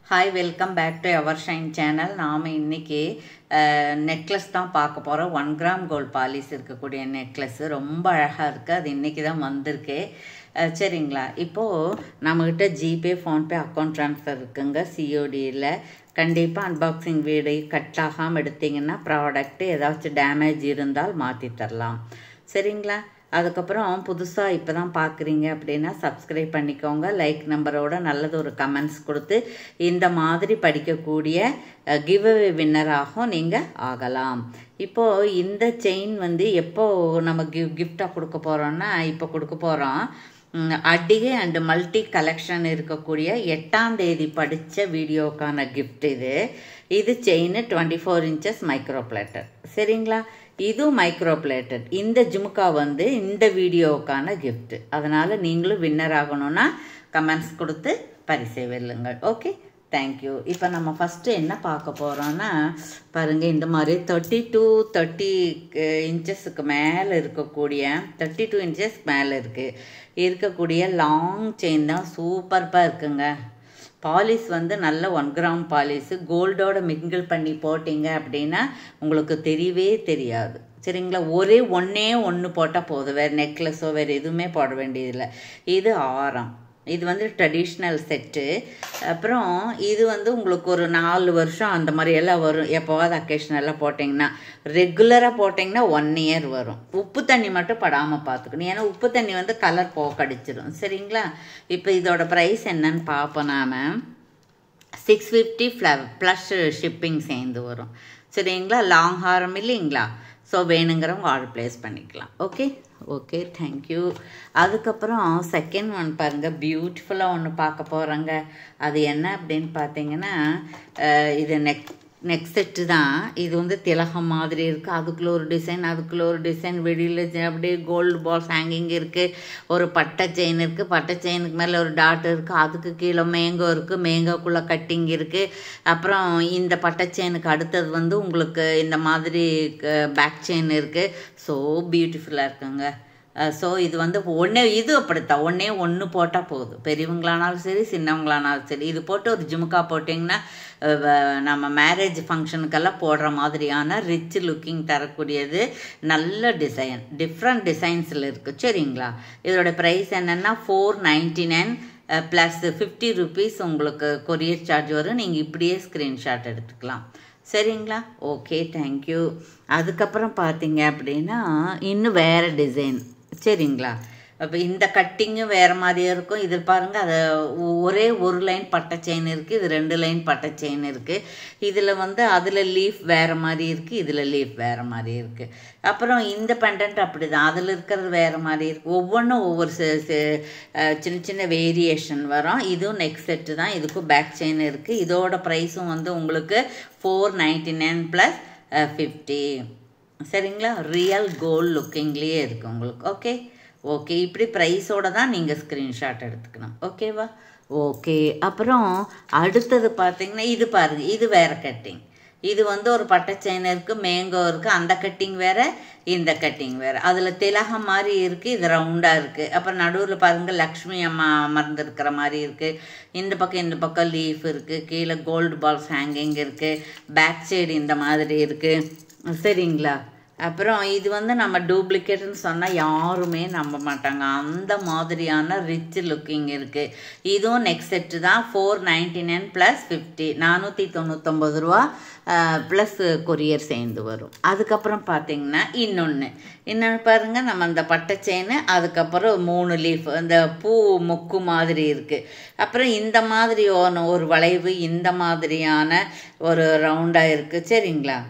Hi, welcome back to our Shine channel. நாம இன்னைக்கு necklace தான் பார்க்க போகிறோம். 1 கிராம் கோல்ட் பாலிஸ் இருக்கக்கூடிய நெக்லஸ் ரொம்ப அழகாக இருக்குது. அது இன்றைக்கி தான் வந்திருக்கு. சரிங்களா, இப்போது நம்மக்கிட்ட ஜிபே ஃபோன்பே அக்கௌண்ட் ட்ரான்ஸ்ஃபர் இருக்குங்க. சிஓடியில் கண்டிப்பாக அன்பாக்சிங் வீடியோ கட் ஆகாமல் எடுத்திங்கன்னா ப்ராடக்ட்டு ஏதாச்சும் டேமேஜ் இருந்தால் மாற்றி தரலாம். சரிங்களா, அதுக்கப்புறம் புதுசாக இப்போ தான் பார்க்குறீங்க அப்படின்னா சப்ஸ்கிரைப் பண்ணிக்கோங்க. லைக் நம்பரோட நல்லது ஒரு கமெண்ட்ஸ் கொடுத்து இந்த மாதிரி படிக்கக்கூடிய கிவ்அவே வின்னராகவும் நீங்கள் ஆகலாம். இப்போது இந்த செயின் எப்போ நம்ம கிஃப்டாக கொடுக்க போகிறோன்னா, இப்போ கொடுக்க போகிறோம். அடிகை அண்டு மல்டி கலெக்ஷன் இருக்கக்கூடிய 8ஆம் தேதி படித்த வீடியோக்கான கிஃப்ட் இது செயின் 24 inches மைக்ரோ பிளேட்டர். சரிங்களா, இது மைக்ரோ பிளேட்டட். இந்த ஜுமுக்கா இந்த வீடியோவுக்கான கிஃப்ட். அதனால் நீங்களும் வின்னர் ஆகணும்னா கமெண்ட்ஸ் கொடுத்து பரிசை வெல்லுங்கள். Okay, thank you. இப்போ நம்ம ஃபஸ்ட்டு என்ன பார்க்க போகிறோன்னா, பாருங்கள், இந்த மாதிரி 30 inchesக்கு மேலே இருக்கக்கூடிய 32 inches மேலே இருக்கக்கூடிய லாங் செயின் தான். சூப்பர்பாக இருக்குங்க. பாலிஸ் நல்ல 1 கிராம் பாலிஸு கோல்டோட மிங்கிள் பண்ணி போட்டிங்க அப்படின்னா உங்களுக்கு தெரியவே தெரியாது. சரிங்களா, ஒன்றே ஒன்று போட்டால் போதும். வேறு நெக்லஸோ வேறு எதுவுமே போட வேண்டியதில்லை. இது ஆரம். இது ட்ரெடிஷ்னல் செட்டு. அப்புறம் இது உங்களுக்கு ஒரு 4 வருஷம் அந்த மாதிரி எல்லாம் வரும். எப்போவாது அக்கேஷனெல்லாம் போட்டிங்கன்னா, ரெகுலராக போட்டிங்கன்னா 1 year வரும். உப்பு தண்ணி மட்டும் படாமல் பார்த்துக்கணும். ஏன்னா உப்பு தண்ணி கலர் போக்கடிச்சிடும். சரிங்களா, இப்போ இதோட ப்ரைஸ் என்னன்னு பார்ப்போம். நாம் 650 ப்ளஸ் ஷிப்பிங் சேர்ந்து வரும். சரிங்களா, லாங் ஹாரம் இல்லைங்களா. ஸோ வேணுங்கிறவங்க ஆர்டர் ப்ளேஸ் பண்ணிக்கலாம். Okay, thank you. அதுக்கப்புறம் செகண்ட் ஒன் பாருங்கள், பியூட்டிஃபுல்லாக ஒன்று பார்க்க போகிறோங்க. அது என்ன அப்படின்னு பார்த்தீங்கன்னா, இது நெக் செட்டு தான். இது திலகம் மாதிரி இருக்குது. அதுக்குள்ளே ஒரு டிசைன் வெளியில் அப்படியே கோல்டு பால்ஸ் ஹேங்கிங் இருக்குது. ஒரு பட்டை செயின் இருக்குது. பட்டை செயினுக்கு மேலே ஒரு டாட் இருக்குது. அதுக்கு கீழே மேங்கோ இருக்குது. மேங்கோக்குள்ளே கட்டிங் இருக்குது. அப்புறம் இந்த பட்டை செயினுக்கு அடுத்தது உங்களுக்கு இந்த மாதிரி பேக் செயின் இருக்குது. ஸோ பியூட்டிஃபுல்லாக இருக்குங்க. ஸோ இது இது அப்படித்தான். ஒன்று போட்டால் போதும். பெரியவங்களானாலும் சரி, சின்னவங்களானாலும் சரி. இது போட்டு ஒரு ஜுமுக்கா போட்டிங்கன்னா நம்ம மேரேஜ் ஃபங்க்ஷனுக்கெல்லாம் போடுற மாதிரியான ரிச் லுக்கிங் தரக்கூடியது. நல்ல டிசைன், டிஃப்ரெண்ட் டிசைன்ஸில் இருக்குது. சரிங்களா, இதோட ப்ரைஸ் என்னென்னா 499 ப்ளஸ் 50 rupees உங்களுக்கு கொரியர் சார்ஜ் வரும். நீங்கள் இப்படியே ஸ்க்ரீன்ஷாட் எடுத்துக்கலாம். சரிங்களா, ஓகே, தேங்க்யூ. அதுக்கப்புறம் பார்த்தீங்க அப்படின்னா இன்னும் வேறு டிசைன். சரிங்களா, அப்போ இந்த கட்டிங்கும் வேறு மாதிரியே இருக்கும். இது பாருங்கள், அது ஒரே ஒரு லைன் பட்டை செயின் இருக்குது. இது 2 லைன் பட்டை செயின் இருக்குது. இதில் அதில் லீஃப் வேறு மாதிரி இருக்குது. இதில் லீஃப் வேறு மாதிரி இருக்குது. அப்புறம் இந்த பெண்டன்ட் அப்படி தான். அதில் இருக்கிறது வேறு மாதிரி இருக்குது. ஒவ்வொன்றும் ஒவ்வொரு சின்ன சின்ன வேரியேஷன் வரும். இதுவும் நெக் செட்டு தான். இதுக்கும் பேக் செயின் இருக்குது. இதோட ப்ரைஸும் உங்களுக்கு 499 ப்ளஸ் 50. சரிங்களா, ரியல் கோல்டு லுக்கிங்லேயே இருக்குது உங்களுக்கு. ஓகே, இப்படி ப்ரைஸோடு தான் நீங்கள் ஸ்க்ரீன்ஷாட் எடுத்துக்கணும். ஓகேவா, ஓகே. அப்புறம் அடுத்தது பார்த்தீங்கன்னா, இது பாருங்கள், இது வேறு கட்டிங். இது ஒரு பட்டை செயின் இருக்குது, மேங்கோ இருக்குது. அந்த கட்டிங் வேறு, இந்த கட்டிங் வேறு. அதில் திலகம் மாதிரி இருக்குது, இது ரவுண்டாக இருக்குது. அப்புறம் நடுவில் பாருங்கள், லக்ஷ்மி அம்மா அமர்ந்துருக்கிற மாதிரி இருக்குது. இந்த பக்கம் லீஃப் இருக்குது. கீழே கோல்டு பால்ஸ் ஹேங்கிங் இருக்குது. பேக் சைடு இந்த மாதிரி இருக்குது. சரிங்களா, அப்புறம் இது நம்ம டூப்ளிகேட்னு சொன்னால் யாருமே நம்ப மாட்டாங்க. அந்த மாதிரியான ரிச் லுக்கிங் இருக்குது. இதுவும் நெக் செட்டு தான். 499 ப்ளஸ் 50, 499 ரூபா ப்ளஸ் கொரியர் சேர்ந்து வரும். அதுக்கப்புறம் பார்த்திங்கன்னா இன்னொன்று பாருங்கள், நம்ம அந்த பட்டை செயின், அதுக்கப்புறம் 3 லீஃப், அந்த பூ மொக்கு மாதிரி இருக்குது. அப்புறம் இந்த மாதிரி ஒரு வளைவு, இந்த மாதிரியான ஒரு ரவுண்டாக இருக்குது. சரிங்களா,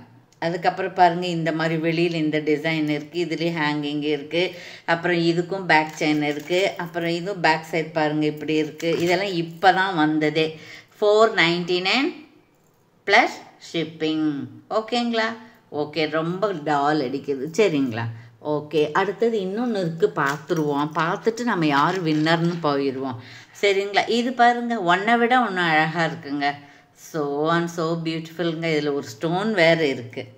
அதுக்கப்புறம் பாருங்கள், இந்த மாதிரி வெளியில் இந்த டிசைன் இருக்குது. இதுலேயே ஹேங்கிங் இருக்குது. அப்புறம் இதுக்கும் பேக் செயின் இருக்குது. அப்புறம் இதுவும் பேக் சைட் பாருங்கள் இப்படி இருக்குது. இதெல்லாம் இப்போ தான் வந்ததே. 499 ப்ளஸ் ஷிப்பிங். ஓகேங்களா, ஓகே. ரொம்ப டால் அடிக்குது. சரிங்களா, ஓகே. அடுத்தது இன்னொன்று இருக்குது, பார்த்துருவோம். பார்த்துட்டு நம்ம யார் வின்னர்னு போயிடுவோம். சரிங்களா, இது பாருங்கள், ஒன்றை விட ஒன்று அழகாக இருக்குங்க. ஸோ பியூட்டிஃபுல்லுங்க. இதில் ஒரு ஸ்டோன் வேறு இருக்குது.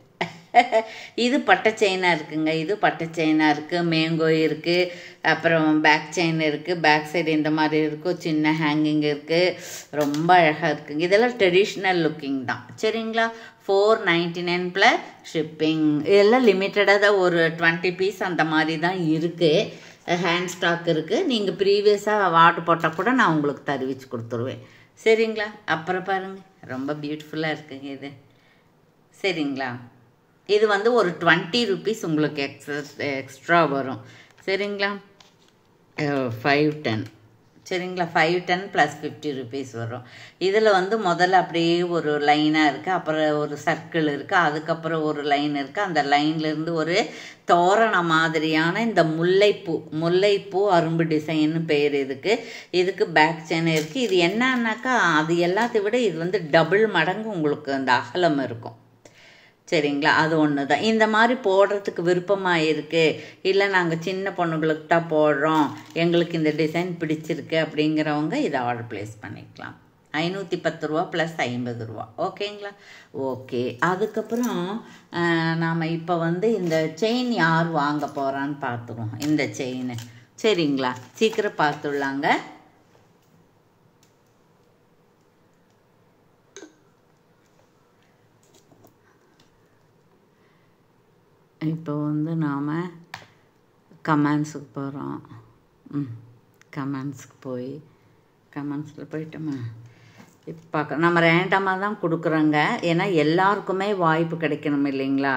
இது பட்டை செயினாக இருக்குங்க. இது பட்டை செயினாக இருக்குது, மேங்கோ இருக்குது, அப்புறம் பேக் செயின் இருக்குது, பேக் சைடு இந்த மாதிரி இருக்கும், சின்ன ஹேங்கிங் இருக்குது, ரொம்ப அழகாக இருக்குங்க. இதெல்லாம் ட்ரெடிஷ்னல் லுக்கிங் தான். சரிங்களா? 499 ப்ளஸ் ஷிப்பிங். இதெல்லாம் லிமிட்டடாக தான், ஒரு 20 பீஸ் அந்த மாதிரி தான் இருக்குது. ஹேண்ட் ஸ்டாக் இருக்குது. நீங்கள் ப்ரீவியஸாக ஆர்டர் போட்டால் கூட நான் உங்களுக்கு தருவிச்சு கொடுத்துருவேன். சரிங்களா? அப்புறம் பாருங்கள், ரொம்ப பியூட்டிஃபுல்லாக இருக்குங்க இது. சரிங்களா? இது வந்து ஒரு 20 ருபீஸ் உங்களுக்கு எக்ஸ்ட்ரா வரும். சரிங்களா? 510. சரிங்களா? 510 ப்ளஸ் 50 ருபீஸ் வரும். இதில் வந்து முதல்ல அப்படியே ஒரு லைனாக இருக்குது, அப்புறம் ஒரு சர்க்கிள் இருக்குது, அதுக்கப்புறம் ஒரு லைன் இருக்குது. அந்த லைன்லேருந்து ஒரு தோரணம் மாதிரியான இந்த முல்லைப்பூ அரும்பு டிசைன்னு பேர் இதுக்கு பேக் செயின் இருக்குது. இது என்னன்னாக்கா, அது எல்லாத்தையும் விட இது வந்து டபுள் மடங்கு உங்களுக்கு அந்த அகலம் இருக்கும். சரிங்களா? அது ஒன்று தான். இந்த மாதிரி போடுறதுக்கு விருப்பமாக இருக்குது, இல்லை நாங்கள் சின்ன பொண்ணுங்களுக்கு தான் போடுறோம், எங்களுக்கு இந்த டிசைன் பிடிச்சிருக்கு அப்படிங்கிறவங்க இதை ஆர்டர் ப்ளேஸ் பண்ணிக்கலாம். 510 ரூபா ப்ளஸ் 50 ரூபா. ஓகேங்களா? ஓகே. அதுக்கப்புறம் நாம் இப்போ வந்து இந்த செயின் யார் வாங்க போகிறான்னு பார்த்துருவோம். இந்த செயின். சரிங்களா? சீக்கிரம் பார்த்துடலாங்க. இப்போ வந்து நாம் கமெண்ட்ஸுக்கு போகிறோம். கமெண்ட்ஸுக்கு கமெண்ட்ஸில் போயிட்டோமா? இப்போ பார்க்க நம்ம ரேண்டமாக தான் கொடுக்குறோங்க, ஏன்னா எல்லாருக்குமே வாய்ப்பு கிடைக்கணும் இல்லைங்களா?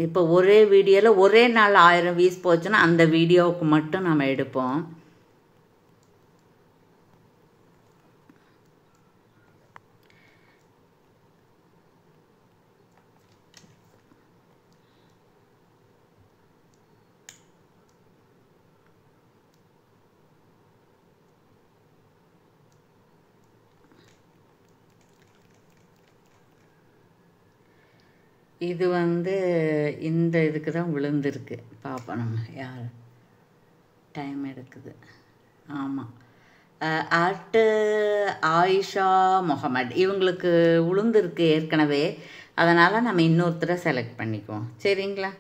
இப்போ ஒரே வீடியோவில் ஒரே நாள் 1000 வியூஸ் போச்சுன்னா அந்த வீடியோவுக்கு மட்டும் நம்ம எடுப்போம். இது வந்து இந்த இதுக்கு தான் விழுந்திருக்கு. பார்ப்போம் நம்ம யார். டைம் எடுக்குது. ஆமாம், ஆயிஷா முகமது இவங்களுக்கு விழுந்திருக்கு ஏற்கனவே. அதனால் நம்ம இன்னொருத்தரை செலக்ட் பண்ணிக்குவோம். சரிங்களா?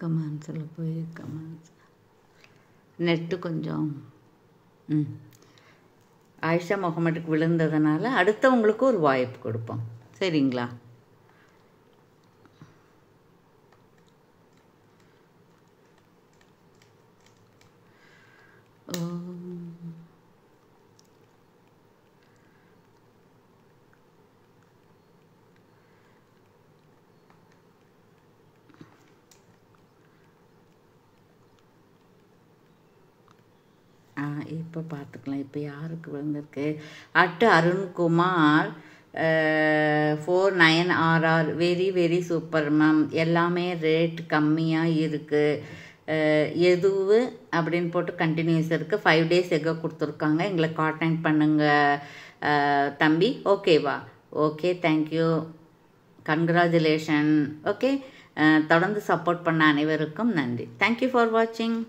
கமெண்ட்ஸில் போய் கமெண்ட்ஸ் நெட்டு கொஞ்சம் ஆயிஷா முகமதுக்கு விழுந்ததுனால அடுத்தவங்களுக்கு ஒரு வாய்ப்பு கொடுப்போம். சரிங்களா? இப்போ பார்த்துக்கலாம். இப்போ யாருக்கு விழுந்திருக்கு? Arunkumar 49RR. Very very super ma'am, எல்லாமே ரேட் கம்மியாக இருக்குது. எதுவு அப்படின்னு போட்டு கண்டினியூஸ் இருக்குது. 5 days எகோ கொடுத்துருக்காங்க. எங்களை கான்டாக்ட் பண்ணுங்கள் தம்பி. ஓகேவா? Okay, thank you, congratulation. ஓகே, தொடர்ந்து சப்போர்ட் பண்ண அனைவருக்கும் நன்றி. தேங்க்யூ ஃபார் வாட்சிங்.